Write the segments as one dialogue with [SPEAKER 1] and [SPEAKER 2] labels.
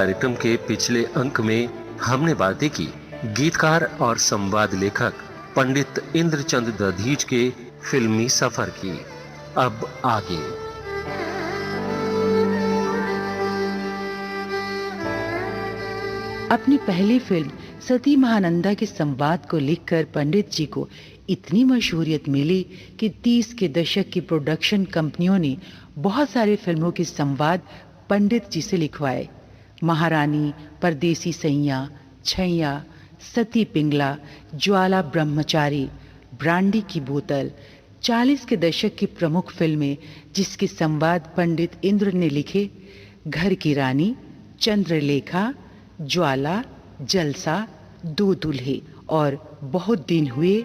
[SPEAKER 1] कार्यक्रम के पिछले अंक में हमने बातें की गीतकार और संवाद लेखक पंडित इंद्रचंद दधीच के फिल्मी सफर की। अब आगे।
[SPEAKER 2] अपनी पहली फिल्म सती महानंदा के संवाद को लिखकर पंडित जी को इतनी मशहूरियत मिली कि 30 के दशक की प्रोडक्शन कंपनियों ने बहुत सारे फिल्मों के संवाद पंडित जी से लिखवाए। महारानी, परदेसी सैया, छैया, सती पिंगला, ज्वाला ब्रह्मचारी, ब्रांडी की बोतल, 40 के दशक की प्रमुख फिल्में जिसके संवाद पंडित इंद्र ने लिखे, घर की रानी, चंद्रलेखा, ज्वाला, जलसा, दो दूल्हे और बहुत दिन हुए।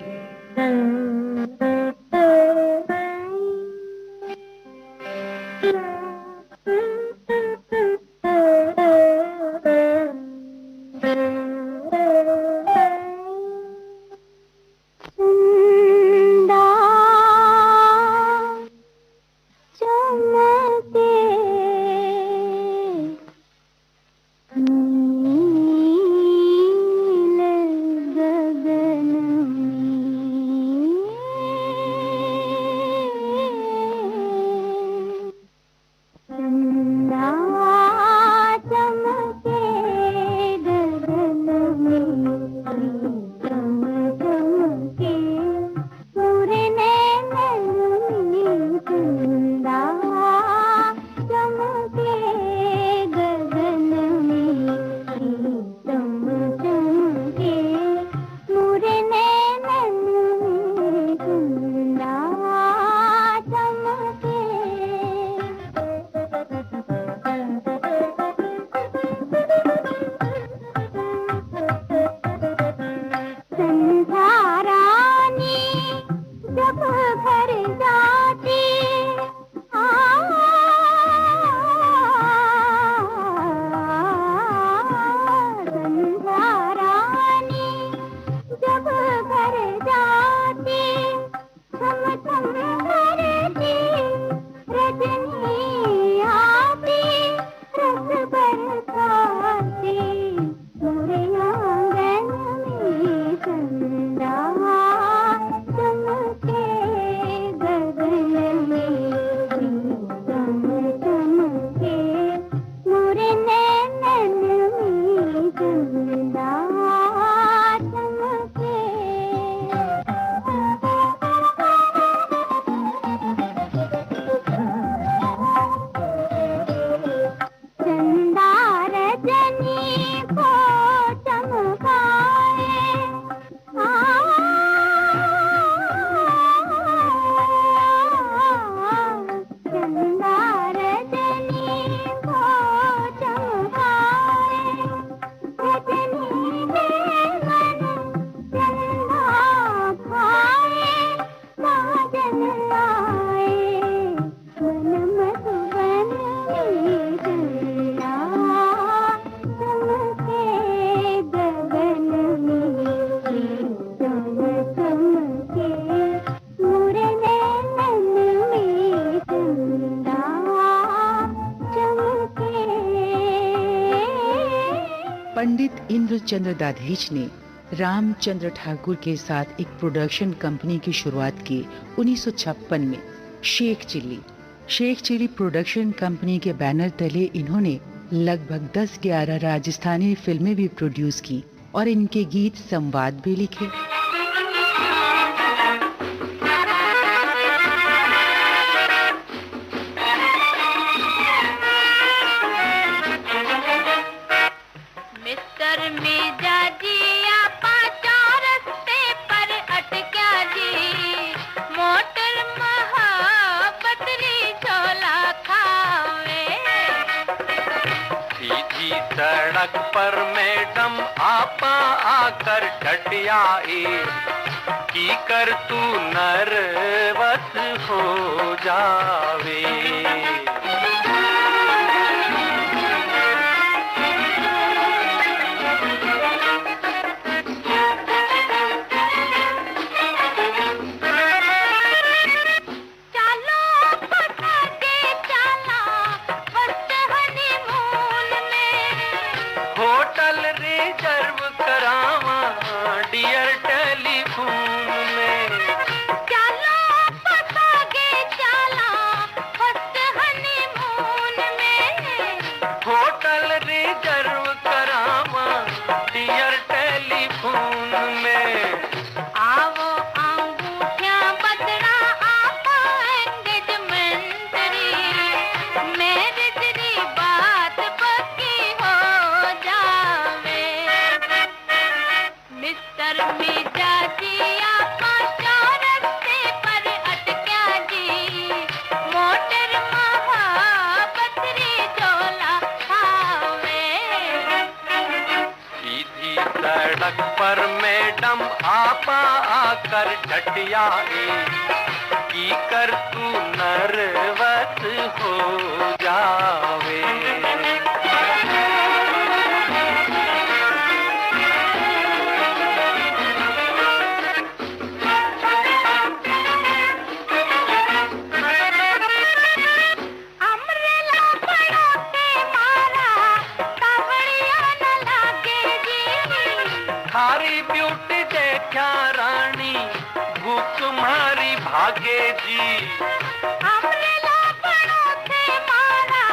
[SPEAKER 2] पंडित इंद्रचंद्र दाधीच ने रामचंद्र ठाकुर के साथ एक प्रोडक्शन कंपनी की शुरुआत की 1956 में, शेख चिल्ली प्रोडक्शन कंपनी के बैनर तले इन्होंने लगभग 10-11 राजस्थानी फिल्में भी प्रोड्यूस की और इनके गीत संवाद भी लिखे।
[SPEAKER 3] सड़क पर मैडम आपा आकर टटियाई की कर तू नर्वस हो जावे। सड़क पर मैडम आपा आकर डटियाई की कर तू नर्वस हो जावे। थारी ब्यूटी देखा रानी भूख मारी भागे जी।
[SPEAKER 4] अमरेला पड़ो थे मारा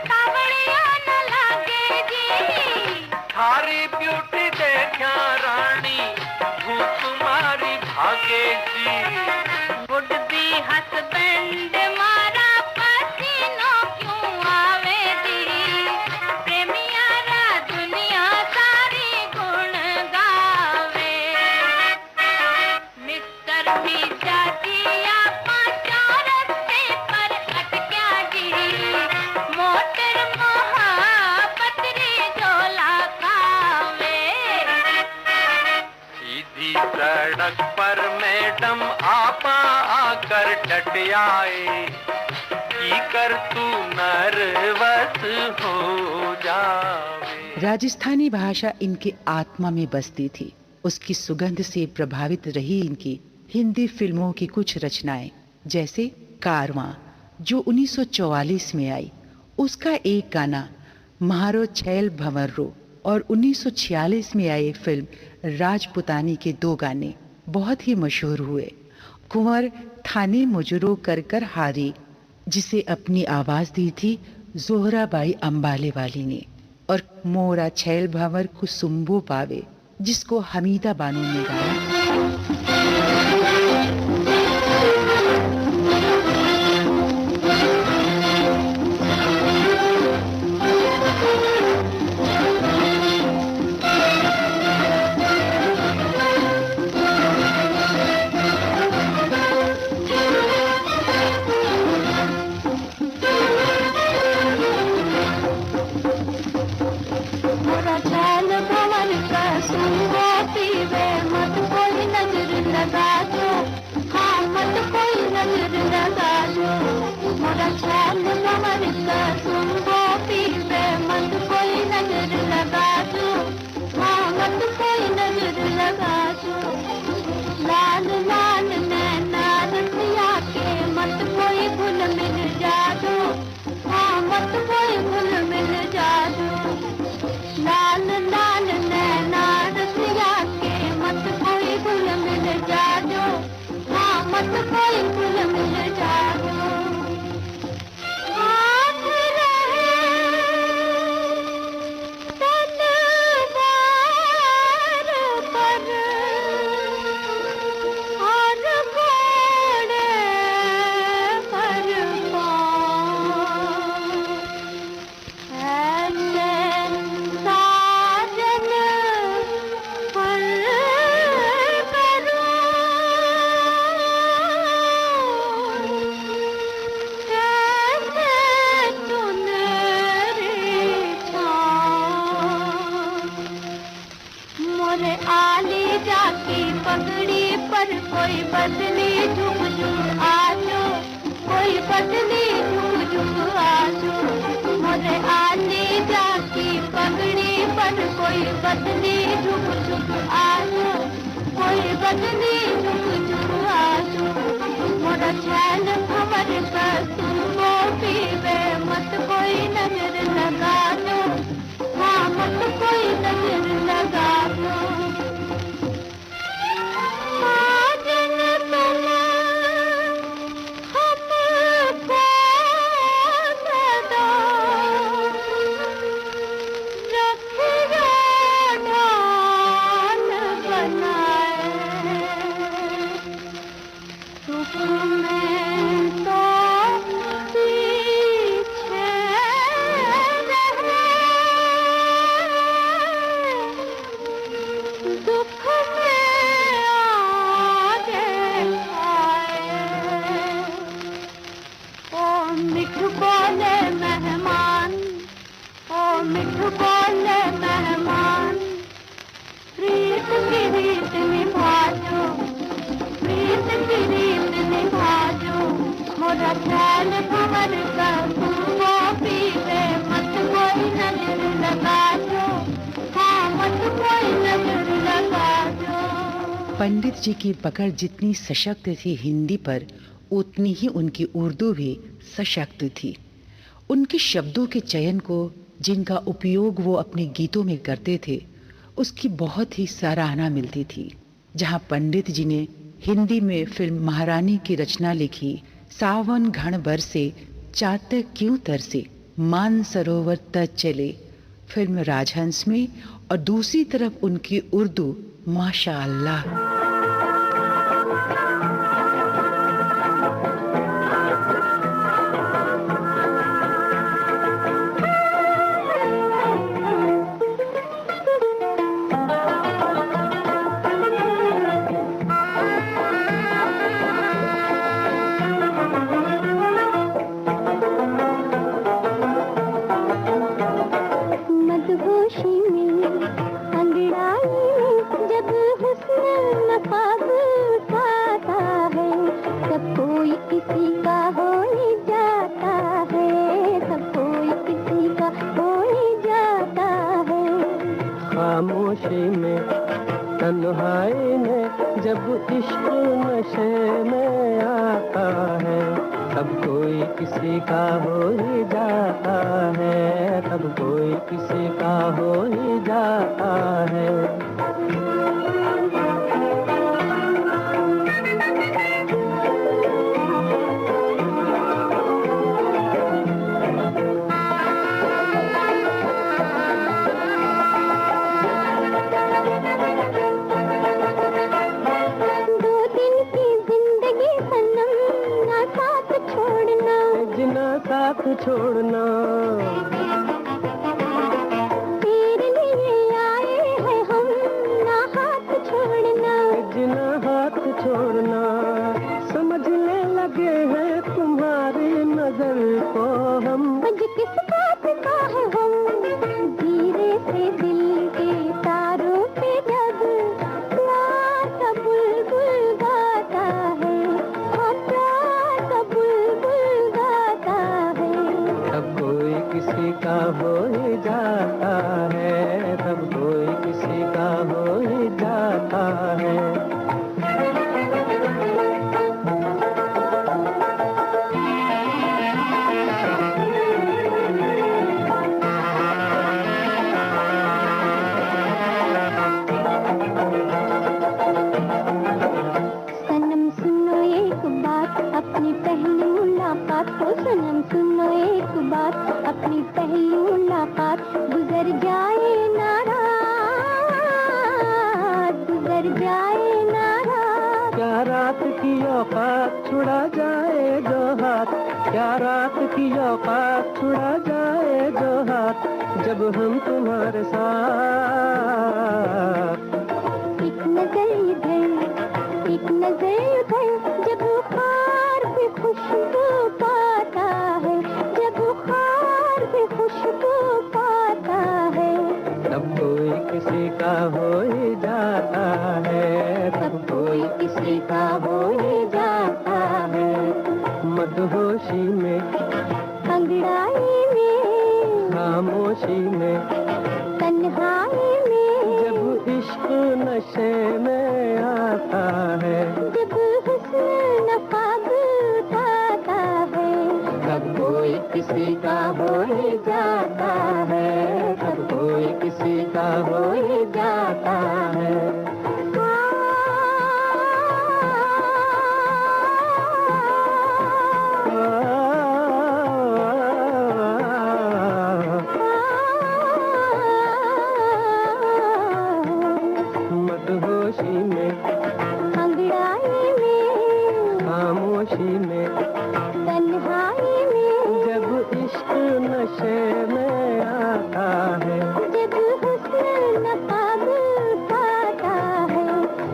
[SPEAKER 4] तावड़िया न लागे जी।
[SPEAKER 3] थारी ब्यूटी देखा रानी भूख मारी भागे जी।
[SPEAKER 4] वुड बी हस्बैंड मारा पसीनो क्यों आवे दी। प्रेमियारा दुनिया सारी गुण गावे। मिस्टर मीजा दिया पाचारस्ते पर अटक्या जी। मोटर मोहब्बत रे झोला खावे।
[SPEAKER 3] सीधी सड़क पर मैडम आपा आकर डटियाए की कर तू नर्वस हो जावे।
[SPEAKER 2] राजस्थानी भाषा इनके आत्मा में बसती थी। उसकी सुगंध से प्रभावित रही इनकी हिंदी फिल्मों की कुछ रचनाएं, जैसे कारवां जो 1944 में आई। उसका एक गाना म्हारो छैल भंवरो और 1946 में आई फिल्म राजपुतानी के 2 गाने बहुत ही मशहूर हुए। कुंवर थाने मुजरो कर कर हारी, जिसे अपनी आवाज दी थी जोहराबाई अंबाले वाली ने, और मोरा छैल भंवर कुसुम्बो पावे, जिसको हमीदा बानो ने गाया।
[SPEAKER 4] लाल लाल नैना रतिया के मत कोई भूल मिल जादू। हाँ मत कोई भूल मिल जादू। लाल लाल नैना रतिया के मत कोई भूल मिल जादू। हाँ मत कोई भूल मिल जादू। कोई बदली झुक झुक आजो। कोई बदली झुक झुक आजो। मोरे आने जाती पगड़ी पर कोई बदली झुक झुक आजो। कोई बदली झुक झुक आजो। मोरा छैल भंवर का तुमको पीवे मत कोई नजर लगा दो। हाँ मत कोई नजर लगा दो।
[SPEAKER 2] पंडित जी की पकड़ जितनी सशक्त थी हिंदी पर, उतनी ही उनकी उर्दू भी सशक्त थी। उनके शब्दों के चयन को, जिनका उपयोग वो अपने गीतों में करते थे, उसकी बहुत ही सराहना मिलती थी। जहाँ पंडित जी ने हिंदी में फिल्म महारानी की रचना लिखी, सावन घण बरसे चातक क्यों तरसे, मान सरोवर तज चले, फिल्म राजहंस में, और दूसरी तरफ उनकी उर्दू माशा अल्लाह।
[SPEAKER 4] मदहोशी में अंगड़ाई में जब हुस्न नकाब उठाता है, सब कोई किसी का हो ही जाता है, सब कोई किसी का हो ही जाता है।
[SPEAKER 3] खामोशी में तन्हाई में जब इश्क नशे में आता है, सब कोई किसी का हो ही जाता है, सब कोई किसी का हो ही जाता है। साथ छोड़ना,
[SPEAKER 4] तेरे लिए आए हैं हम, ना हाथ छोड़ना,
[SPEAKER 3] जिना हाथ छोड़ना, समझने लगे हैं तुम्हारी नजर को हम,
[SPEAKER 4] आज किस बात का है हम, धीरे से दिल के तारों पे जब प्यासा बुलबुल गाता है, हाँ प्यासा बुलबुल गाता है।
[SPEAKER 3] सब कोई किसी का हो ही जाता है, सब कोई किसी का हो ही जाता है।
[SPEAKER 4] सनम सुनो एक बात, अपनी पहली मुलाकात को, सनम सुनो एक बात, अपनी पहली मुलाकात गुजर जाए ना रात, गुजर जाए ना रात।
[SPEAKER 3] क्या रात की औकात छुड़ा जाए जो हाथ, क्या रात की औकात छुड़ा जाए जो हाथ, जब हम तुम्हारे साथ।
[SPEAKER 4] एक नजर इधर, एक नजर उधर, जब बुखार पे खुशबू पाता है, जब बुखार पे खुशबू पाता है,
[SPEAKER 3] सब कोई किसी का हो ही जाता है, सब कोई किसी का हो ही जाता है। मदहोशी में
[SPEAKER 4] अंगड़ाई में,
[SPEAKER 3] खामोशी में
[SPEAKER 4] तन्हाई में,
[SPEAKER 3] जब इश्क नशे में आता है,
[SPEAKER 4] जब हुस्न नकाब उठाता है,
[SPEAKER 3] सब कोई किसी का हो ही जाता है, सब कोई किसी का हो ही जाता है। मदहोशी में
[SPEAKER 4] अंगड़ाई में,
[SPEAKER 3] खामोशी में
[SPEAKER 4] तन्हाई में,
[SPEAKER 3] जब इश्क नशे में आता है,
[SPEAKER 4] जब हुस्न नकाब उठाता है,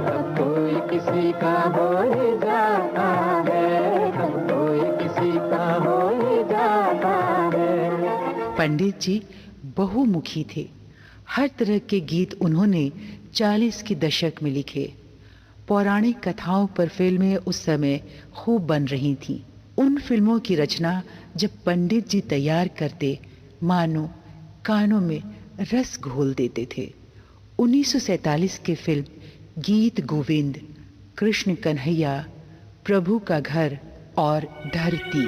[SPEAKER 3] सब कोई किसी का हो ही जाता है, सब कोई किसी का हो ही जाता है।
[SPEAKER 2] पंडित जी बहुमुखी थे। हर तरह के गीत उन्होंने 40 के दशक में लिखे। पौराणिक कथाओं पर फिल्में उस समय खूब बन रही थीं। उन फिल्मों की रचना जब पंडित जी तैयार करते, मानो कानों में रस घोल देते थे। 1947 की फिल्म गीत गोविंद, कृष्ण कन्हैया, प्रभु का घर और धरती।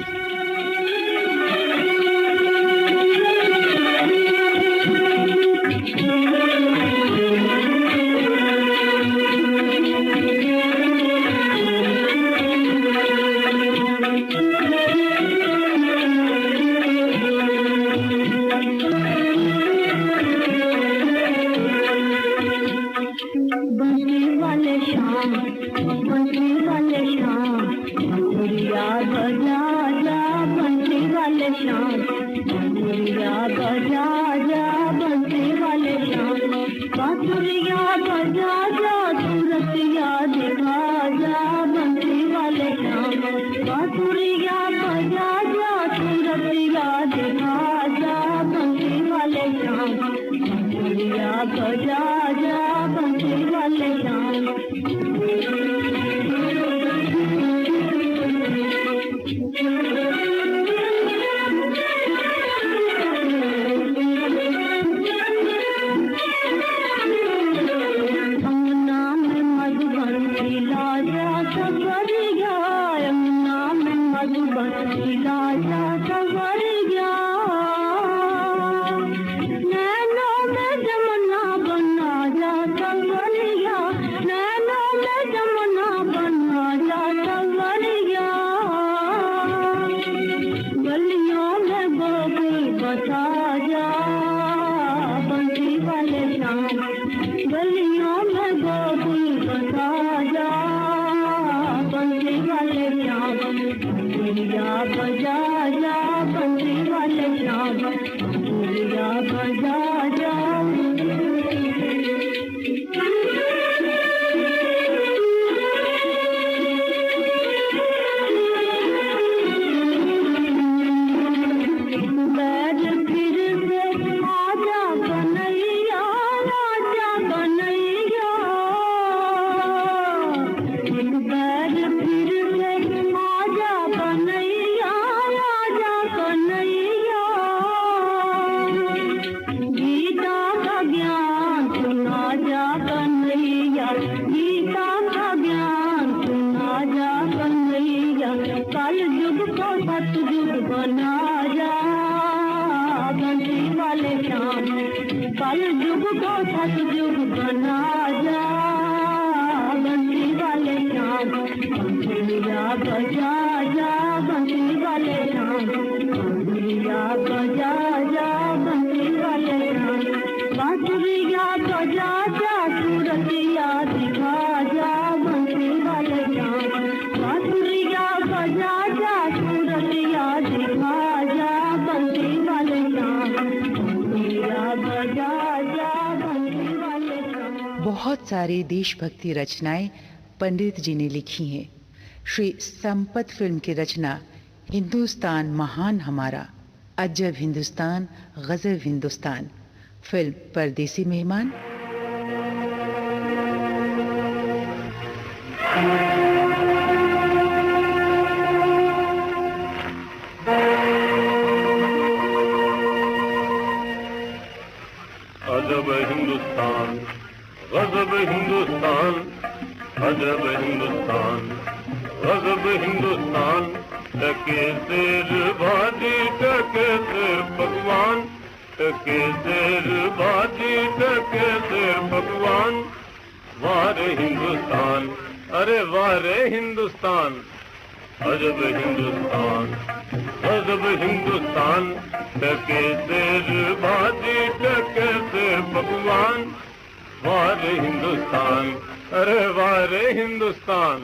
[SPEAKER 2] बहुत सारी देशभक्ति रचनाएं पंडित जी ने लिखी हैं। श्री संपत फिल्म की रचना हिंदुस्तान महान हमारा, अजब हिंदुस्तान, गजब हिंदुस्तान, फिल्म परदेसी मेहमान,
[SPEAKER 5] अजब हिंदुस्तान, गजब हिंदुस्तान, अजब हिंदुस्तान, गजब हिंदुस्तान, टके शेर भाजी टके शेर पकवान, टके शेर भाजी टके शेर पकवान, वारे हिंदुस्तान, अरे वारे हिंदुस्तान, अजब हिंदुस्तान, गजब हिंदुस्तान, टके शेर भाजी टके शेर पकवान, वारे हिंदुस्तान, अरे वारे हिंदुस्तान।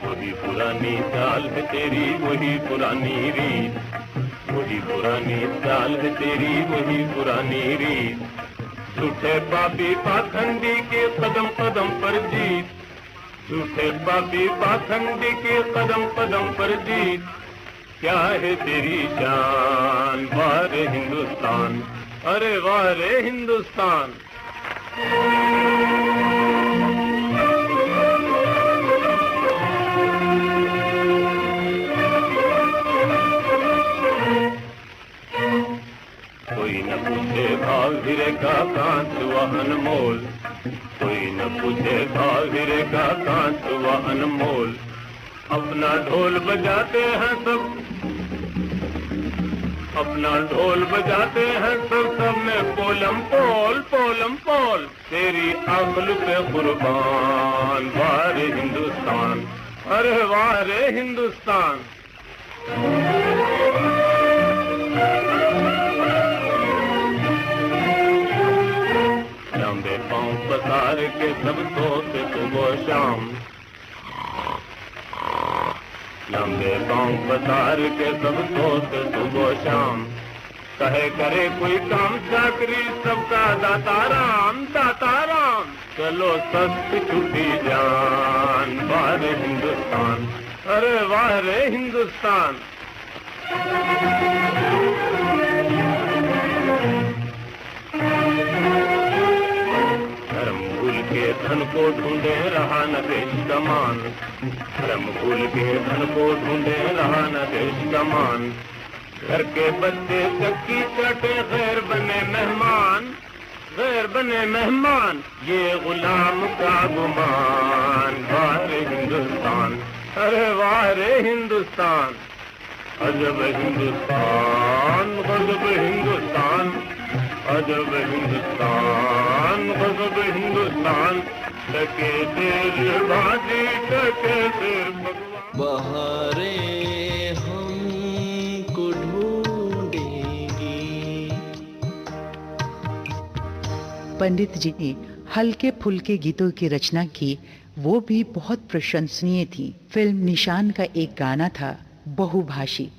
[SPEAKER 5] वही पुरानी चाल है तेरी, वही पुरानी रीत, वही पुरानी चाल है तेरी, वही पुरानी रीत, झूठे पापी पाखंडी के कदम कदम पर जीत, झूठे पापी पाखंडी के कदम कदम पर जीत, क्या है तेरी शान, वारे हिंदुस्तान, अरे वारे हिंदुस्तान। का कांच व अनमोल, कोई न पूछेगा हीरे का कांच व अनमोल। अपना ढोल बजाते हैं सब, अपना ढोल बजाते हैं सब में पोलम पोल पोलम पोल। तेरी अक्ल पे कुर्बान वारे हिंदुस्तान, अरे वारे हिंदुस्तान। लंबे पांव पसार के सब सोते सुबह शाम, लंबे पांव पसार के सब सोते सुबह शाम। कहे करे कोई काम चाकरी सबका दाता राम, दाता राम। चलो सस्त छुट्टी जान वारे हिंदुस्तान, अरे वारे हिंदुस्तान। धर्म भूल के धन को ढूंढे रहा न देश का मान, धर्म भूल के धन को ढूंढे रहा न देश का मान। घर के बच्चे चक्की चाटे गैर बने मेहमान, गैर बने मेहमान। ये गुलाम का गुमान वारे हिंदुस्तान, अरे वारे हिंदुस्तान। अजब हिंदुस्तान गजब हिंदुस्तान, अजब हिंदुस्तान गजब हिंदुस्तान। टके तेर बाजी टके तेर भगवान।
[SPEAKER 3] बहारें हमको ढूंढेगी।
[SPEAKER 2] पंडित जी ने हल्के फुल्के गीतों की रचना की, वो भी बहुत प्रशंसनीय थी। फिल्म निशान का एक गाना था बहुभाषी,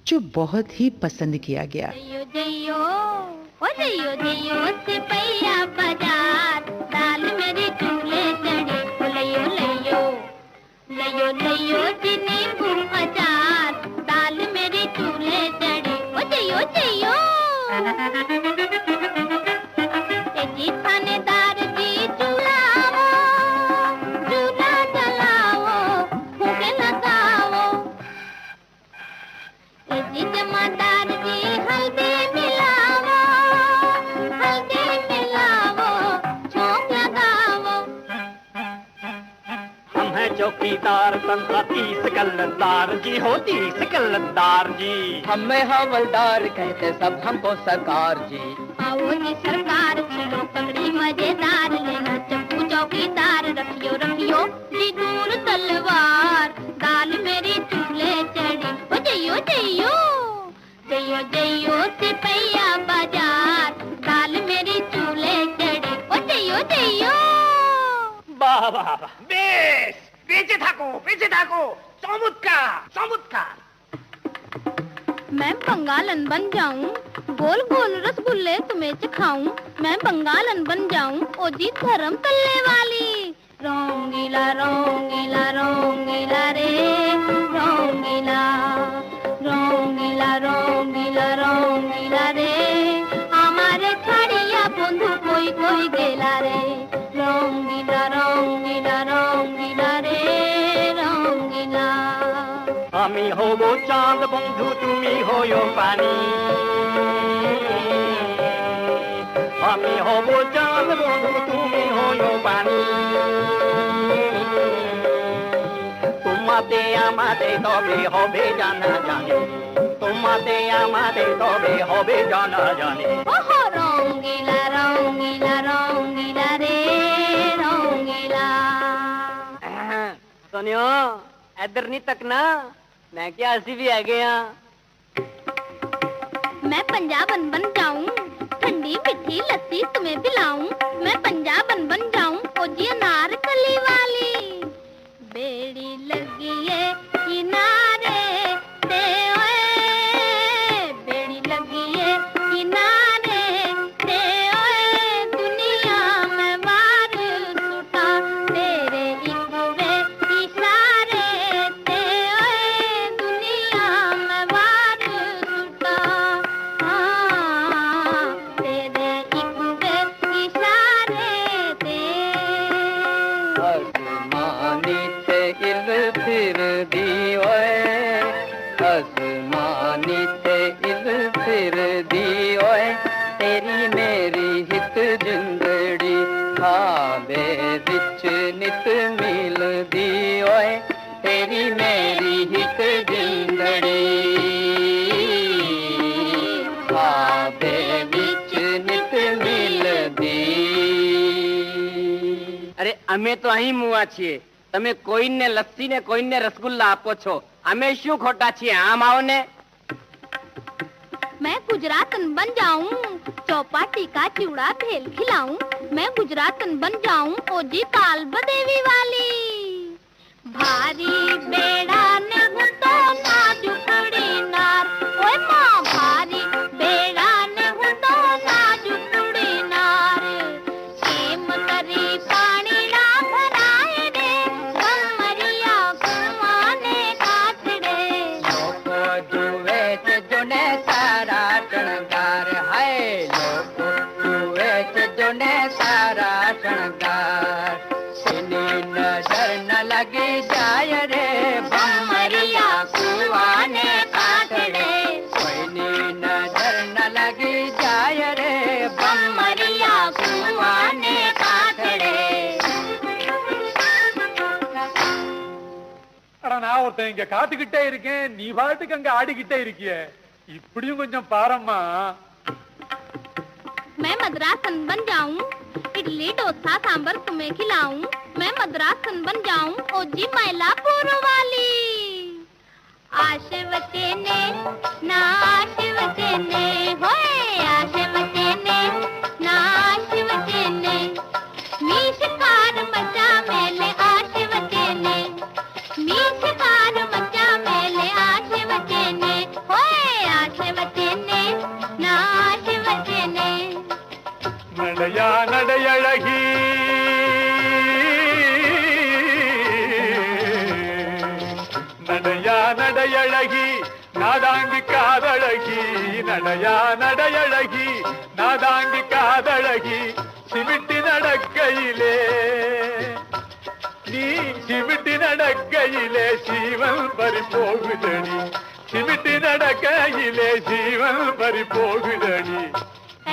[SPEAKER 2] जो बहुत ही पसंद किया गया।
[SPEAKER 4] जइयो जइयो ओ जइयो जइयो सिपैया बाजार, दाल मेरी चूल्हे चढ़ी। ओ लइयो लइयो लइयो लइयो चीनी गुड़ अचार, दाल मेरी चूल्हे चढ़ी। ओ जइयो जइयो जी थानेदार जी चूल्हा चूल्हा जलाओ, फूके लगाओ। जी जमादार जी हल्दी मिलाओ, हल्दी मिलाओ, झोंक लगाओ।
[SPEAKER 3] हम हैं चौकीदार तंत्रा 30 कलंदार जी हो 30 कलंदार जी। हमें हवलदार कहते सब हमको सरकार जी।
[SPEAKER 4] आओ जी सरकार छिलो पगड़ी मजेदार, लेना चप्पू चौकीदार। रखियो रखियो जी दूर तलवार, दाल मेरी चूल्हे चढ़ी। ओ जइयो जइयो जइयो जइयो सिपैया बाजार, दाल मेरी चूल्हे चढ़ी। ओ जइयो जइयो।
[SPEAKER 3] वाह वाह वाह, बेस पीछे थाको चौमुत्कार चौमुत्कार।
[SPEAKER 4] मैं बंगालन बन जाऊं, गोल गोल रसगुल्ले तुम्हें चखाऊं। मैं बंगालन बन जाऊं, ओ जी धर्म तल्ले वाली। रोंगीला रोंगीला रोंगीला रे रोंगीला, रोंगीला रोंगीला रोंगीला रे। हमारे छाड़िया बंधु कोई कोई गेला रे। रोंगीला रोंगीला रोंगीला रे रोंगीला।
[SPEAKER 3] আমি হব চাঁদ বন্ধু তুমি হইও পানি, আমি হব চাঁদ বন্ধু তুমি হইও পানি। তোমাতে আমাতে তবে হবে জানা জানি, তোমাতে আমাতে তবে হবে জানা জানি।
[SPEAKER 4] ओहो रोंगीला रोंगीला रोंगीला रे रोंगीला।
[SPEAKER 3] सुनियो इधर नहीं तकना, मैं क्या हंसी भी आ गया।
[SPEAKER 4] मैं पंजाबन बन जाऊं, ठंडी मीठी लस्सी तुम्हें पिलाऊं। मैं पंजाबन बन जाऊं, ओ जी अनारकली वाली। बेड़ी लगी है किनारे ते ओए, बेड़ी लगी है किनारे ते ओए। दुनिया में वार सुटा तेरे एक वे इशारे ते ओए। दुनिया में वार सुटा तेरे एक वे इशारे ते।
[SPEAKER 3] आसमानी ते इल फिर दी ओए, आसमानी ते इल फिर दी ओए। तेरी मेरी हित तेरी मेरी हित जिंदड़ी बाबे विच नित मिलदी।
[SPEAKER 6] अरे अमे तो अहीं मुआ छे, तमे कोઈને લસ્સી ને કોઈને રસગુલ્લા આપો છો, અમે શું ખોટા છીએ? આમ આવો ને।
[SPEAKER 4] मैं गुजरातन बन जाऊं, चौपाटी का चिवड़ा भेल खिलाऊं। मैं गुजरातन बन जाऊं, ओजी काल्ब देवी वाली। भारी बेड़ा ने हूं तो नाजुकड़ी नार, ओए मां भारी बेड़ा ने हूं तो नाजुकड़ी नार। केम करी पानी ना भराए रे, कमरिया कुआने काटड़े।
[SPEAKER 3] लोको जुए च जुने सारा शृंगार है, लोको जुए च जुने सारा शृंगार। इनी नजर न लगी जाय रे, भमरिया कुआने काटड़े। कोई नजर न लगी जाय रे, भमरिया कुआने काटड़े।
[SPEAKER 7] அட நான் ஒருத்தன் இங்க காத்துக்கிட்டே இருக்கேன், நீ பாட்டுக்கு அங்க ஆடிக்கிட்டே இருக்கிய, இப்படியும் கொஞ்சம் பாரம்மா।
[SPEAKER 4] मैं मद्रासन बन जाऊं, इडली डोसा सांबर तुम्हें खिलाऊं। मैं मद्रासन बन जाऊं, ओजी मैलापुर वाली। आशे वचे ने ना आशे वचे ने, होए आशे वचे ने ना आशे वचे ने। मीश कार मचा मेले आशे वचे ने, मीश कार मचा मेले आशे वचे ने, होए आशे वचे ने ना आशे वचे ने।
[SPEAKER 7] நடையா நடையழகி நடையா நடையழகி நாதாங்கி காதழகி, நடையா நடையழகி நாதாங்கி காதழகி। சிமிட்டி நடக்கையிலே நீ சிமிட்டி நடக்கையிலே ஜீவன் பறி போகுதடி, சிமிட்டி நடக்கையிலே ஜீவன் பறி போகுதடி।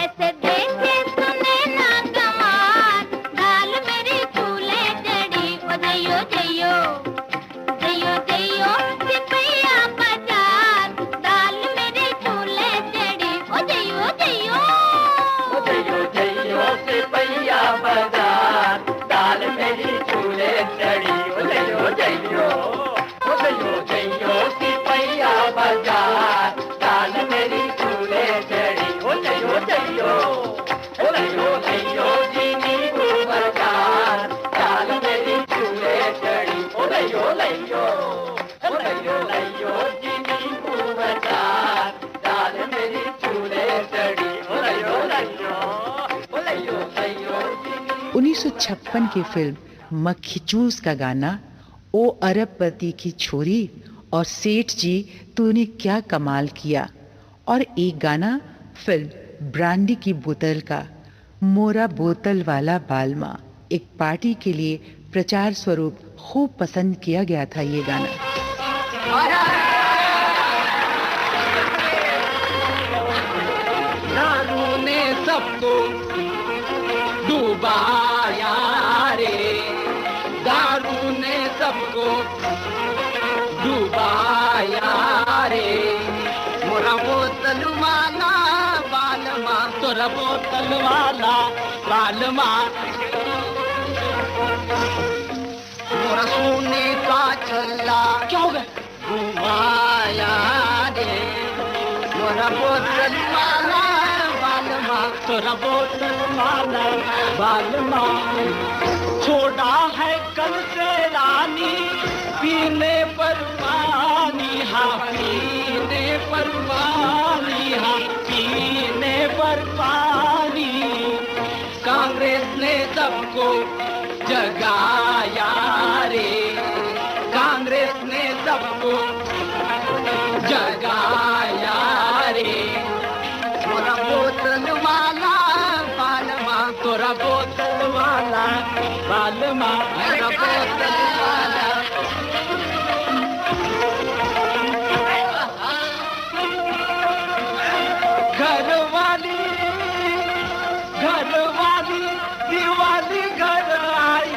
[SPEAKER 4] ऐसे देखे सुने ना गवार, दाल मेरी चूल्हे जड़ी। ओ जइयो जइयो जइयो जइयो सिपैया बाजार, दाल मेरी चूल्हे जड़ी। ओ जइयो जइयो
[SPEAKER 3] जइयो जइयो सिपैया बाजार, दाल मेरी चूल्हे चढ़ी। जइयो जइयो जइयो जइयो सिपैया बाजार, दाल मेरी चूल्हे चढ़ी। जइयो जइयो जइयो जइयो जीनी को बाजार, दाल मेरी चूल्हे चढ़ी। जइयो जइयो जइयो जइयो जीनी को बाजार, दाल मेरी चूल्हे चढ़ी। जइयो जइयो जइयो जइयो जीनी।
[SPEAKER 2] 1956 की फिल्म मक्खीचूस का गाना ओ अरबपति की छोरी और सेठ जी तूने क्या कमाल किया, और एक गाना फिल्म ब्रांडी की बोतल का मोरा बोतल वाला बालमा, एक पार्टी के लिए प्रचार स्वरूप खूब पसंद किया गया था ये गाना।
[SPEAKER 3] दारू ने सबको डुबाया रे, दारू ने सबको डुबाया रे। मोरा बोतल वाला बालमा, तोरा बोतल वाला बालमा। मोरा सोने का छल्ला क्यों घुमाया रे। मोरा बोतल वाला बालमा, तोरा बोतल वाला बालमा। छोड़ा है कल से रानी पीने पर पानी, हाँ पीने पर पानी, हाँ पीने पर पानी। कांग्रेस ने सबको जगाया रे, कांग्रेस ने सबको जगाया रे। तोरा बोतल वाला बालमा, तोरा बोतल वाला बालमा, तोरा बोतल वाला। घर वाली दिवाली घर आई,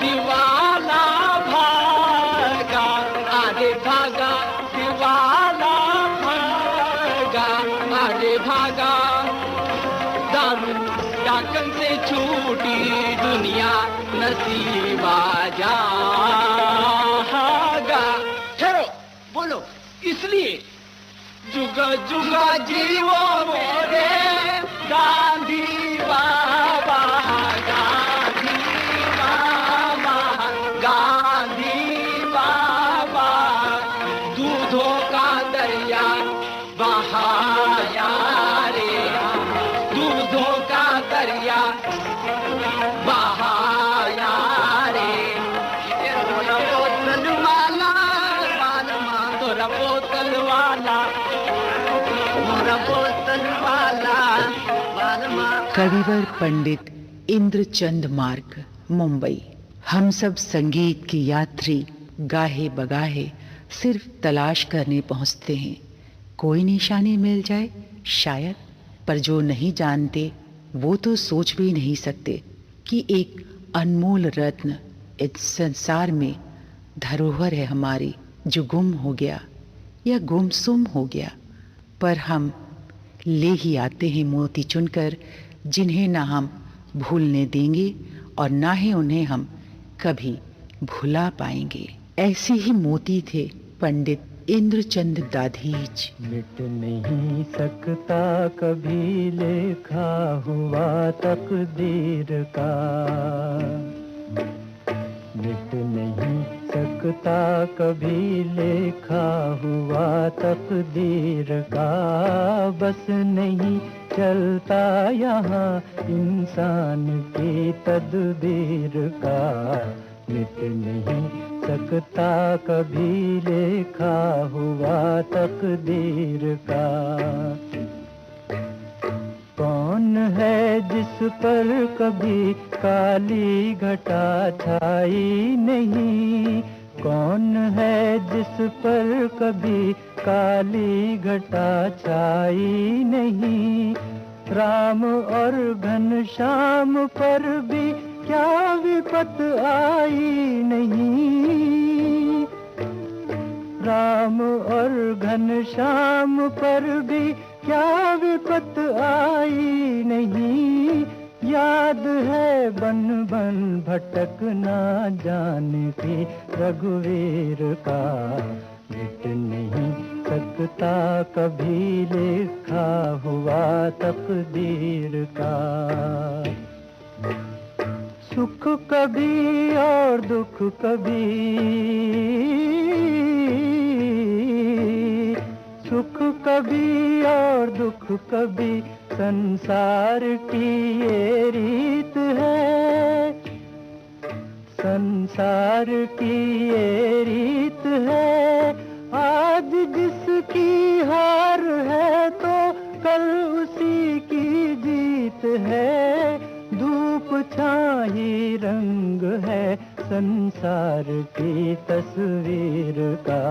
[SPEAKER 3] दिवाला भागा। इसलिए जुगा जुगा जीवो मोरे गांधी बाबा, गांधी बाबा, गांधी बाबा। दूधों का दरिया बहाया रे, दूधों का दरिया बहाया रे। तोरा बोतल वाला बालमा, तोरा बोतल वाला, तोरा बोतल वाला बालमा।
[SPEAKER 2] कविवर पंडित इंद्रचंद मार्ग, मुंबई। हम सब संगीत की यात्री गाहे बगाहे सिर्फ तलाश करने पहुंचते हैं। कोई निशानी मिल जाए शायद, पर जो नहीं जानते वो तो सोच भी नहीं सकते कि एक अनमोल रत्न इस संसार में धरोहर है हमारी, जो गुम हो गया या गुमसुम हो गया। पर हम ले ही आते हैं मोती चुनकर, जिन्हें ना हम भूलने देंगे और ना ही उन्हें हम कभी भुला पाएंगे। ऐसे ही मोती थे पंडित इंद्रचंद दाधीच।
[SPEAKER 3] मिट नहीं सकता कभी लेखा हुआ तकदीर का, मिट नहीं सकता कभी लेखा हुआ तकदीर का। बस नहीं चलता यहाँ इंसान की तदबीर का, मिट नहीं सकता कभी लेखा हुआ तकदीर का। कौन है जिस पर कभी काली घटा छाई नहीं, कौन है जिस पर कभी काली घटा छाई नहीं। राम और घनश्याम पर भी क्या विपत आई नहीं, राम और घनश्याम पर भी क्या विपत आई नहीं। याद है बन बन भटकना जाने की रघुवीर का, मिट नहीं सकता कभी लिखा हुआ तकदीर का। सुख कभी और दुख कभी, सुख कभी और दुख कभी, संसार की ये रीत है, संसार की ये रीत है। आज जिसकी हार है तो कल उसी की जीत है। धूप छाई रंग है संसार की तस्वीर का,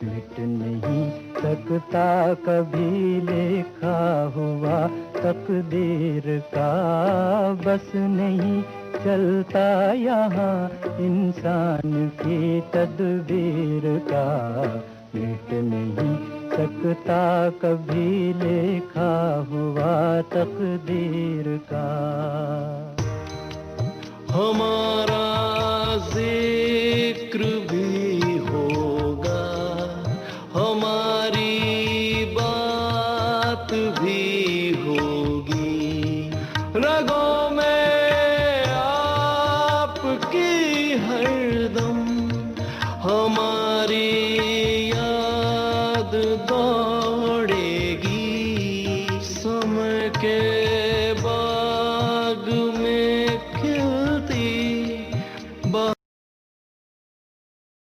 [SPEAKER 3] मिट नहीं सकता कभी लिखा हुआ तकदीर का। बस नहीं चलता यहाँ इंसान की तदबीर का, मिट नहीं सकता कभी लिखा हुआ तकदीर का।
[SPEAKER 8] हमारा जिक्र भी होगा, हमारी बात भी होगी, रगों में आपकी हरदम हमारी